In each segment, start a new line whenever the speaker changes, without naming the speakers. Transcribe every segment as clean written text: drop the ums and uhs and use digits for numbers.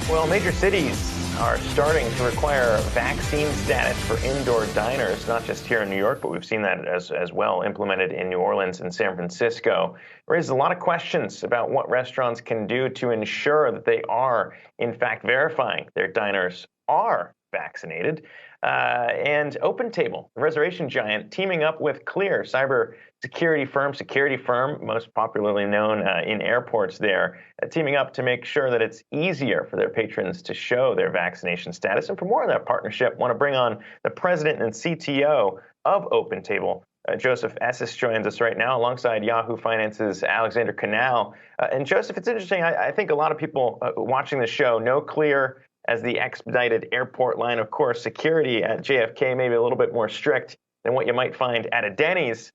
Well, major cities are starting to require vaccine status for indoor diners, not just here in New York, but we've seen that as well implemented in New Orleans and San Francisco. It raises a lot of questions about what restaurants can do to ensure that they are, in fact, verifying their diners are vaccinated. And OpenTable, the reservation giant, teaming up with Clear, security firm, most popularly known in airports there, teaming up to make sure that it's easier for their patrons to show their vaccination status. And for more on that partnership, I want to bring on the president and CTO of OpenTable. Joseph Essas joins us right now alongside Yahoo Finance's Alexander Canal. And Joseph, it's interesting. I think a lot of people watching the show know Clear as the expedited airport line. Of course, security at JFK may be a little bit more strict than what you might find at a Denny's.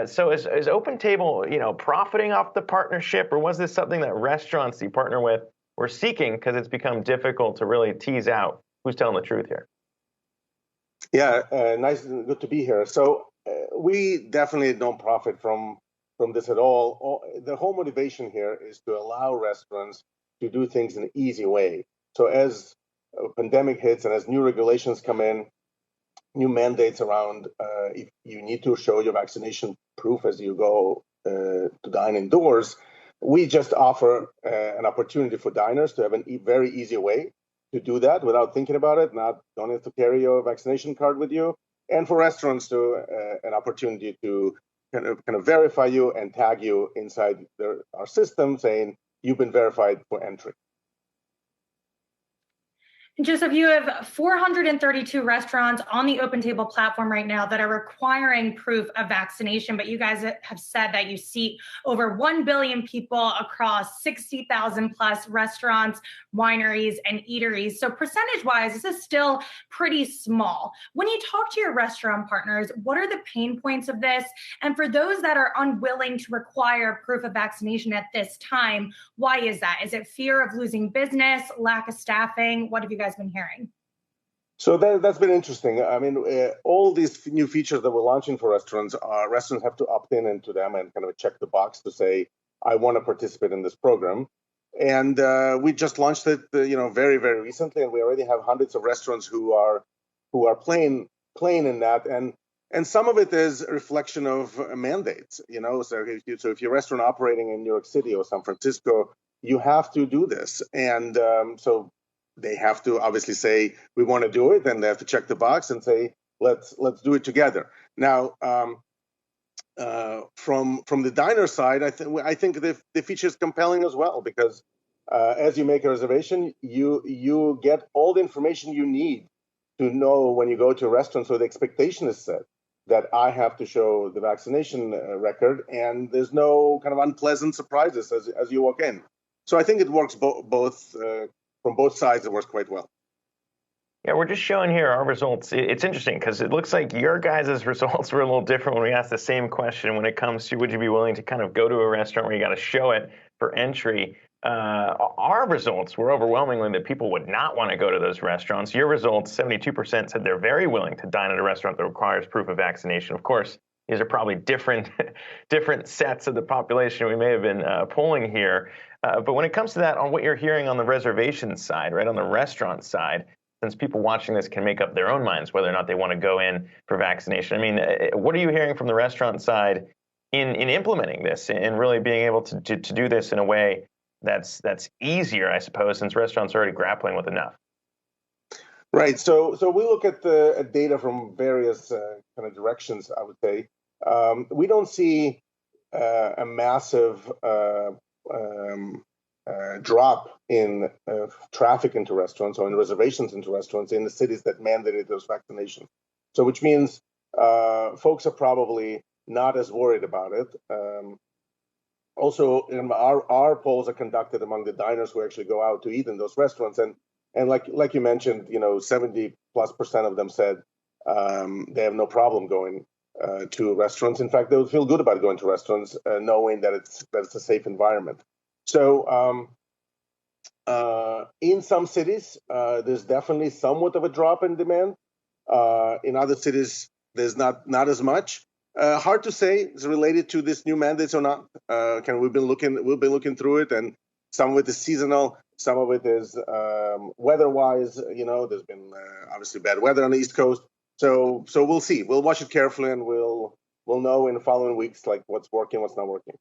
So is OpenTable, profiting off the partnership, or was this something that restaurants you partner with were seeking because it's become difficult to really tease out who's telling the truth here?
Yeah, nice and good to be here. So we definitely don't profit from this at all. The whole motivation here is to allow restaurants to do things in an easy way. So as a pandemic hits and as new regulations come in, new mandates around if you need to show your vaccination proof as you go to dine indoors, we just offer an opportunity for diners to have a very easy way to do that without thinking about it. Don't have to carry your vaccination card with you, and for restaurants to an opportunity to kind of verify you and tag you inside our system, saying you've been verified for entry.
Joseph, you have 432 restaurants on the OpenTable platform right now that are requiring proof of vaccination, but you guys have said that you seat over 1 billion people across 60,000 plus restaurants, wineries, and eateries. So percentage-wise, this is still pretty small. When you talk to your restaurant partners, what are the pain points of this? And for those that are unwilling to require proof of vaccination at this time, why is that? Is it fear of losing business, lack of staffing? What have you guys been hearing?
So that's been interesting. I mean, all these new features that we're launching for restaurants have to opt into them and kind of check the box to say, I want to participate in this program. And we just launched it, very, very recently, and we already have hundreds of restaurants who are playing in that. And some of it is a reflection of mandates. So if you're a restaurant operating in New York City or San Francisco, you have to do this, and so they have to obviously say we want to do it, and they have to check the box and say let's do it together. Now, from the diner side, I think the feature is compelling as well, because as you make a reservation, you get all the information you need to know when you go to a restaurant. So the expectation is set that I have to show the vaccination record, and there's no kind of unpleasant surprises as you walk in. So I think it works both. From both sides, it works quite well.
Yeah, we're just showing here our results. It's interesting because it looks like your guys' results were a little different when we asked the same question when it comes to would you be willing to kind of go to a restaurant where you got to show it for entry. Our results were overwhelmingly that people would not want to go to those restaurants. Your results, 72% said they're very willing to dine at a restaurant that requires proof of vaccination. Of course, these are probably different sets of the population we may have been polling here. But when it comes to that, on what you're hearing on the reservation side, right, on the restaurant side, since people watching this can make up their own minds whether or not they want to go in for vaccination, I mean, what are you hearing from the restaurant side in implementing this and really being able to do this in a way that's easier, I suppose, since restaurants are already grappling with enough?
Right. So we look at the data from various kind of directions, I would say. We don't see a massive drop in traffic into restaurants or in reservations into restaurants in the cities that mandated those vaccinations. So which means folks are probably not as worried about it. Also, our polls are conducted among the diners who actually go out to eat in those restaurants. And like you mentioned, 70+% of them said they have no problem going to restaurants. In fact, they would feel good about going to restaurants, knowing that it's a safe environment. So in some cities, there's definitely somewhat of a drop in demand. In other cities, there's not as much. Hard to say is related to this new mandates or not. We've been looking through it, and some of it is seasonal. Some of it is weather-wise. There's been obviously bad weather on the East Coast. So we'll see. We'll watch it carefully, and we'll know in the following weeks like what's working, what's not working.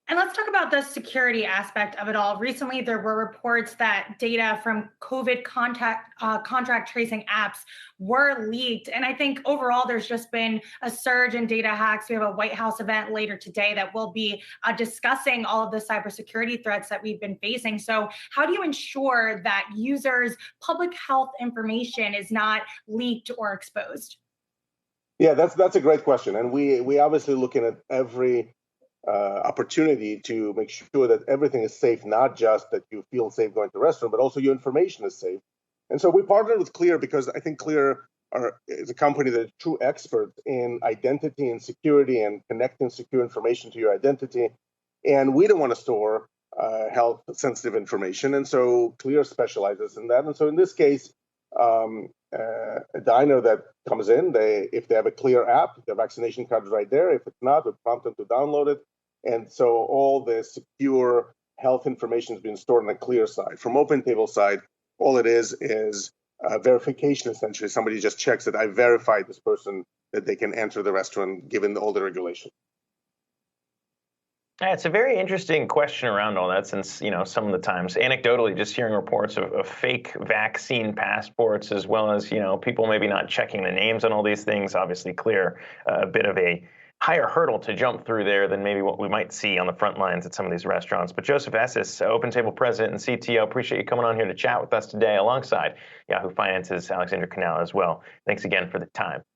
And let's talk about the security aspect of it all. Recently, there were reports that data from COVID contract tracing apps were leaked. And I think overall, there's just been a surge in data hacks. We have a White House event later today that will be discussing all of the cybersecurity threats that we've been facing. So how do you ensure that users' public health information is not leaked or exposed?
Yeah, that's a great question. And we obviously looking at every opportunity to make sure that everything is safe, not just that you feel safe going to a restaurant, but also your information is safe. And so we partnered with Clear because I think Clear is a company that is true expert in identity and security and connecting secure information to your identity. And we don't want to store health sensitive information. And so Clear specializes in that. And so in this case, a diner that comes in, if they have a Clear app, their vaccination card is right there. If it's not, we prompt them to download it. And so all the secure health information is being stored on the Clear side. From OpenTable side, all it is verification, essentially. Somebody just checks that I verified this person, that they can enter the restaurant given all the regulation.
It's a very interesting question around all that, since, some of the times, anecdotally, just hearing reports of fake vaccine passports, as well as, people maybe not checking the names on all these things. Obviously, Clear, a bit of a higher hurdle to jump through there than maybe what we might see on the front lines at some of these restaurants. But Joseph Essas, OpenTable President and CTO, appreciate you coming on here to chat with us today, alongside Yahoo Finance's Alexandra Canal as well. Thanks again for the time.